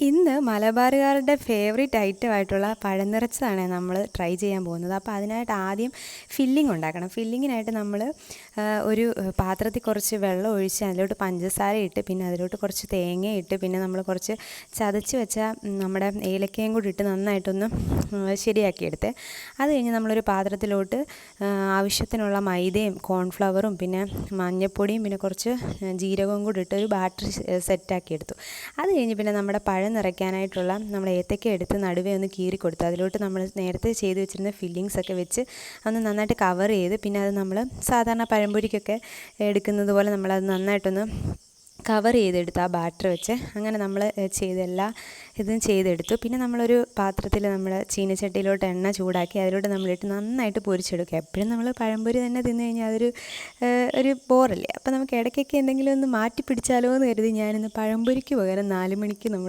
ഇന്ന് മലബാറുകാരുടെ favourite item ആയിട്ടുള്ള പഴം നിറച്ചതാണ് നമ്മൾ ട്രൈ ചെയ്യാൻ പോകുന്നത്. അപ്പോൾ അതിനായിട്ട് ആദ്യം ഫില്ലിംഗ് ഉണ്ടാക്കണം. ഫില്ലിങ്ങിനായിട്ട് നമ്മൾ ഒരു പാത്രത്തിൽ കുറച്ച് വെള്ളം ഒഴിച്ച് അതിലോട്ട് പഞ്ചസാര ഇട്ട് പിന്നെ അതിലോട്ട് കുറച്ച് തേങ്ങ ഇട്ട് പിന്നെ നമ്മൾ കുറച്ച് ചതച്ച് വെച്ച നമ്മുടെ ഏലക്കയും കൂടി ഇട്ട് നന്നായിട്ടൊന്ന് ശരിയാക്കിയെടുത്ത് അത് കഴിഞ്ഞ് നമ്മളൊരു പാത്രത്തിലോട്ട് ആവശ്യത്തിനുള്ള മൈദയും കോൺഫ്ലവറും പിന്നെ മഞ്ഞൾപ്പൊടിയും പിന്നെ കുറച്ച് ജീരകവും കൂടി ഇട്ട് ഒരു ബാറ്റർ സെറ്റാക്കിയെടുത്തു. അത് കഴിഞ്ഞ് പിന്നെ നമ്മുടെ പഴം നിറയ്ക്കാനായിട്ടുള്ള നമ്മൾ ഏത്തയ്ക്ക എടുത്ത് നടുവേ ഒന്ന് കീറി കൊടുത്തു. അതിലോട്ട് നമ്മൾ നേരത്തെ ചെയ്ത് വെച്ചിരുന്ന ഫില്ലിങ്സൊക്കെ വെച്ച് ഒന്ന് നന്നായിട്ട് കവർ ചെയ്ത് പിന്നെ അത് നമ്മൾ സാധാരണ പഴംപൊരിക്കൊക്കെ എടുക്കുന്നത് പോലെ നമ്മളത് നന്നായിട്ടൊന്ന് കവർ ചെയ്തെടുത്ത് ആ ബാറ്റർ വെച്ച് അങ്ങനെ നമ്മൾ ചെയ്തെല്ലാ ഇതും ചെയ്തെടുത്തു. പിന്നെ നമ്മളൊരു പാത്രത്തിൽ നമ്മൾ ചീനച്ചട്ടിയിലോട്ട് എണ്ണ ചൂടാക്കി അതിലോട്ട് നമ്മളിട്ട് നന്നായിട്ട് പൊരിച്ചെടുക്കുക. എപ്പോഴും നമ്മൾ പഴംപൊരി തന്നെ തിന്നു കഴിഞ്ഞാൽ അതൊരു ഒരു ബോറല്ലേ. അപ്പോൾ നമുക്ക് ഇടയ്ക്കൊക്കെ എന്തെങ്കിലും ഒന്ന് മാറ്റി പിടിച്ചാലോ എന്ന് കരുതി ഞാനിന്ന് പഴംപൊരിക്ക് പകരം 4 മണിക്ക് നമ്മൾ